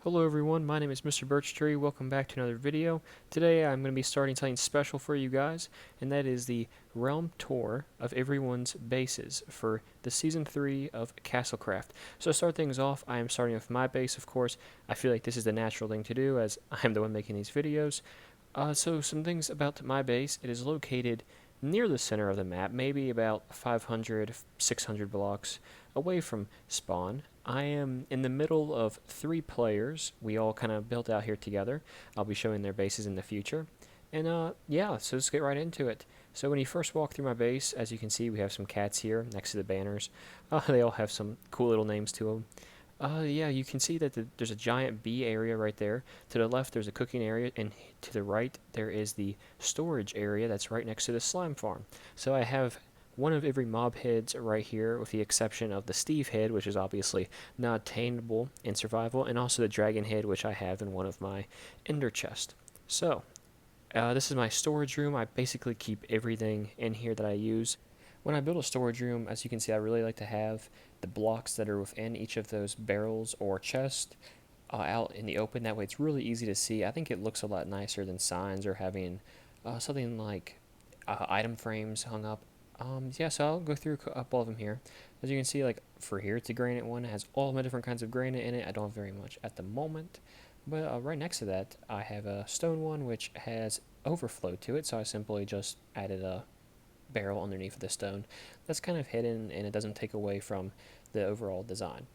Hello everyone, my name is MrBurchTree. Welcome back to another video. Today I'm going to be starting something special for you guys, and that is the realm tour of everyone's bases for the Season 3 of Castlecraft. So to start things off, I am starting with my base, of course. I feel like this is the natural thing to do as I'm the one making these videos. So some things about my base. It is located near the center of the map, maybe about 500, 600 blocks away from spawn. I am in the middle of 3 players. We all kind of built out here together. I'll be showing their bases in the future. And yeah, so let's get right into it. So when you first walk through my base, as you can see, we have some cats here next to the banners. They all have some cool little names to them. Yeah, you can see that there's a giant bee area right there. To the left, there's a cooking area, and to the right, there is the storage area that's right next to the slime farm. So I have one of every mob heads right here, with the exception of the Steve head, which is obviously not attainable in survival, and also the dragon head, which I have in one of my ender chests. So, this is my storage room. I basically keep everything in here that I use. When I build a storage room, as you can see, I really like to have the blocks that are within each of those barrels or chests out in the open. That way it's really easy to see. I think it looks a lot nicer than signs or having something like item frames hung up. Yeah, so I'll go through a couple of them here. As you can see, like for here, it's a granite one. It has all my different kinds of granite in it. I don't have very much at the moment. But right next to that, I have a stone one, which has overflow to it. So I simply just added a barrel underneath the stone. That's kind of hidden, and it doesn't take away from the overall design.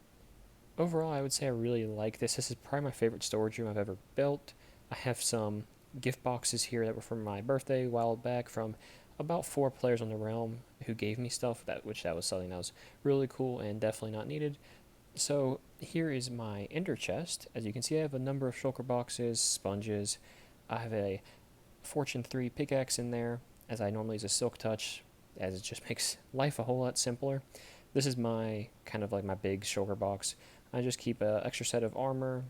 Overall, I would say I really like this. This is probably my favorite storage room I've ever built. I have some gift boxes here that were from my birthday a while back from about 4 players on the realm who gave me stuff, that was something that was really cool and definitely not needed. So here is my ender chest. As you can see, I have a number of shulker boxes, sponges. I have a Fortune 3 pickaxe in there, as I normally use a silk touch, as it just makes life a whole lot simpler. This is my kind of like my big shulker box. I just keep an extra set of armor,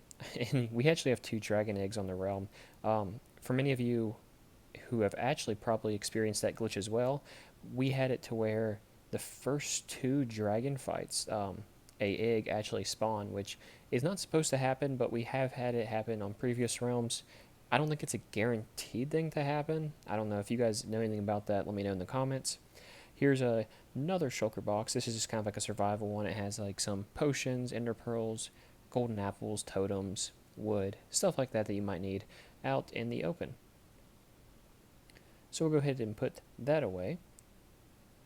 and we actually have 2 dragon eggs on the realm. For many of you who have actually probably experienced that glitch as well, we had it to where the first 2 dragon fights, a egg actually spawn, which is not supposed to happen, but we have had it happen on previous realms. I don't think it's a guaranteed thing to happen. I don't know if you guys know anything about that. Let me know in the comments. Here's another shulker box. This is just kind of like a survival one. It has like some potions, ender pearls, golden apples, totems, wood, stuff like that that you might need out in the open. So we'll go ahead and put that away.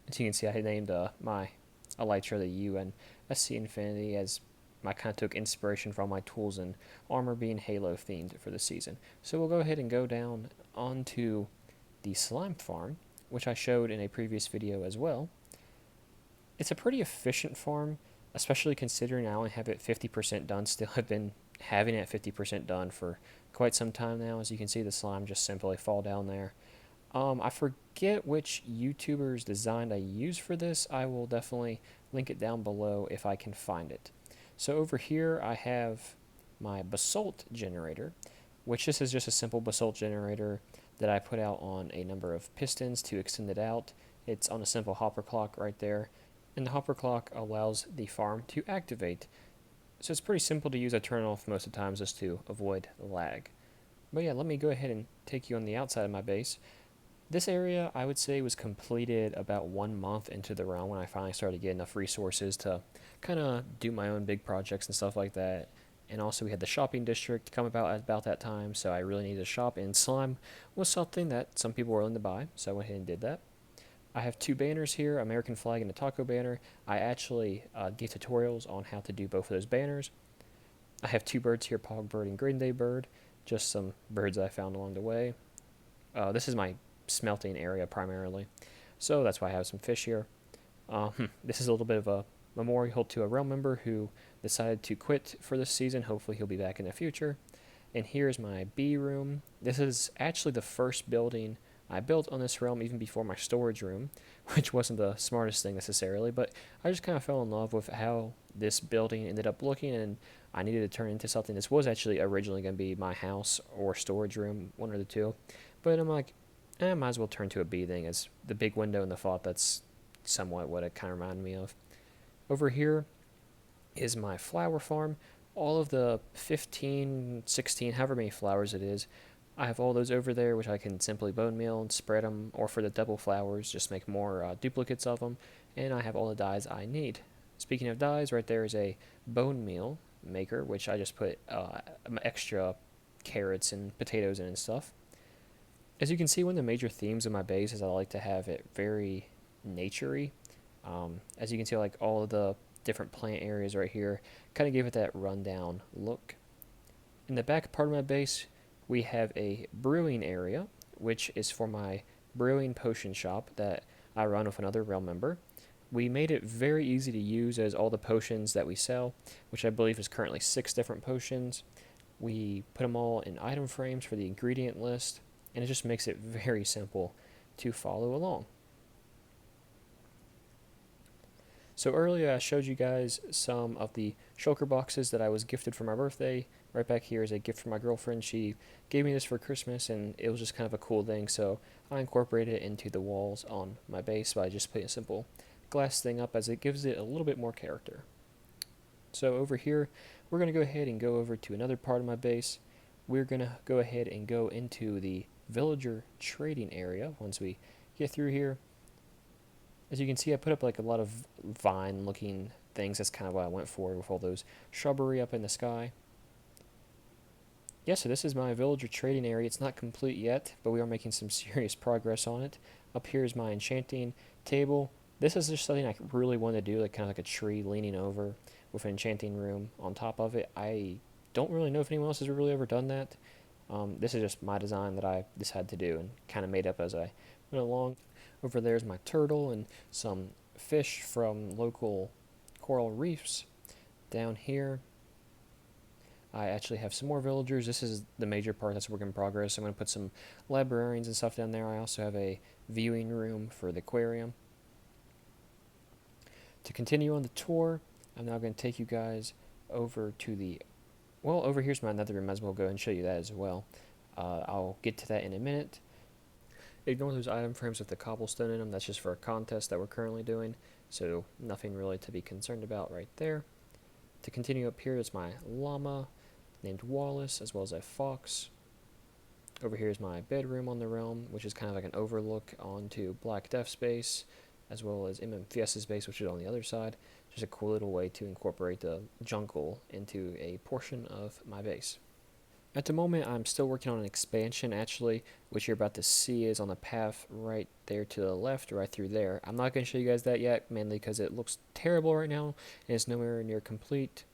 As you can see, I named my elytra the U and SC Infinity, as I kind of took inspiration from my tools and armor being Halo themed for the season. So we'll go ahead and go down onto the slime farm, which I showed in a previous video as well. It's a pretty efficient farm, especially considering I only have it 50% done. Still have been having it 50% done for quite some time now. As you can see, the slime just simply fall down there. I forget which YouTuber's design I use for this. I will definitely link it down below if I can find it. So over here I have my Basalt Generator, which this is just a simple Basalt Generator that I put out on a number of pistons to extend it out. It's on a simple hopper clock right there, and the hopper clock allows the farm to activate. So it's pretty simple to use. I turn it off most of the times just to avoid lag. But yeah, let me go ahead and take you on the outside of my base. This area, I would say, was completed about 1 month into the realm when I finally started getting enough resources to kind of do my own big projects and stuff like that. And also we had the shopping district come about that time, so I really needed a shop, and slime was something that some people were willing to buy, so I went ahead and did that. I have 2 banners here, American flag and a taco banner. I actually gave tutorials on how to do both of those banners. I have 2 birds here, Pog Bird and Green Day Bird, just some birds I found along the way. This is my smelting area primarily, so that's why I have some fish here. This is a little bit of a memorial to a realm member who decided to quit for this season. Hopefully he'll be back in the future. And here's my bee room. This is actually the first building I built on this realm, even before my storage room, which wasn't the smartest thing necessarily, but I just kind of fell in love with how this building ended up looking, and I needed to turn it into something. This was actually originally going to be my house or storage room, one or the two, but I'm like, I might as well turn to a bee thing, as the big window in the thought, that's somewhat what it kind of reminded me of. Over here is my flower farm. all of the 15, 16, however many flowers it is, I have all those over there, which I can simply bone meal and spread them, or for the double flowers, just make more duplicates of them, and I have all the dyes I need. Speaking of dyes, right there is a bone meal maker, which I just put extra carrots and potatoes in and stuff. As you can see, one of the major themes of my base is I like to have it very naturey. As you can see, like all of the different plant areas right here kind of give it that rundown look. In the back part of my base, we have a brewing area, which is for my brewing potion shop that I run with another realm member. We made it very easy to use as all the potions that we sell, which I believe is currently 6 different potions. We put them all in item frames for the ingredient list, and it just makes it very simple to follow along. So earlier I showed you guys some of the Shulker boxes that I was gifted for my birthday. Right back here is a gift from my girlfriend. She gave me this for Christmas, and it was just kind of a cool thing, so I incorporated it into the walls on my base by just putting a simple glass thing up, as it gives it a little bit more character. So over here, we're going to go ahead and go over to another part of my base. We're going to go ahead and go into the villager trading area once we get through here. As you can see, I put up like a lot of vine looking things. That's kind of what I went for with all those shrubbery up in the sky. Yeah, so this is my villager trading area. It's not complete yet, but we are making some serious progress on it. Up here is my enchanting table. This is just something I really want to do, like kind of like a tree leaning over with an enchanting room on top of it. I don't really know if anyone else has really ever done that. This is just my design that I decided to do and kind of made up as I went along. Over there is my turtle and some fish from local coral reefs. Down here, I actually have some more villagers. This is the major part that's work in progress. I'm going to put some librarians and stuff down there. I also have a viewing room for the aquarium. To continue on the tour, I'm now going to take you guys over to the, well, over here's my nether room. Might as well go and show you that as well. I'll get to that in a minute. Ignore those item frames with the cobblestone in them. That's just for a contest that we're currently doing, so nothing really to be concerned about right there. To continue up here is my llama named Wallace, as well as a fox. Over here is my bedroom on the realm, which is kind of like an overlook onto Black Death's base, as well as Fiesta's base, which is on the other side. Just a cool little way to incorporate the jungle into a portion of my base. At the moment, I'm still working on an expansion, actually, which you're about to see is on the path right there to the left, right through there. I'm not going to show you guys that yet, mainly because it looks terrible right now, and it's nowhere near complete.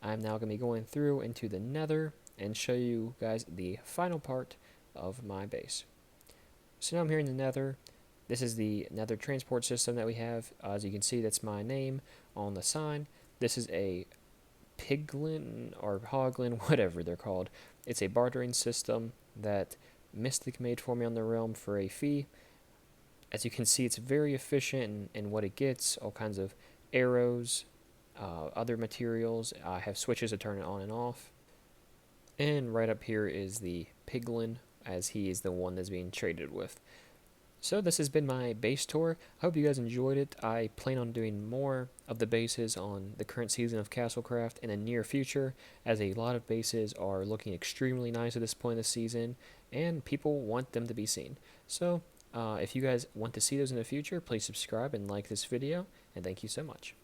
I'm now going to be going through into the Nether and show you guys the final part of my base. So now I'm here in the Nether. This is the Nether transport system that we have. As you can see, that's my name on the sign. This is a piglin or hoglin, whatever they're called. It's a bartering system that Mystic made for me on the realm for a fee. As you can see, it's very efficient in what it gets. All kinds of arrows, other materials. I have switches to turn it on and off. And right up here is the piglin, as he is the one that's being traded with. So this has been my base tour. I hope you guys enjoyed it. I plan on doing more of the bases on the current season of Castlecraft in the near future, as a lot of bases are looking extremely nice at this point in the season, and people want them to be seen. So if you guys want to see those in the future, please subscribe and like this video, and thank you so much.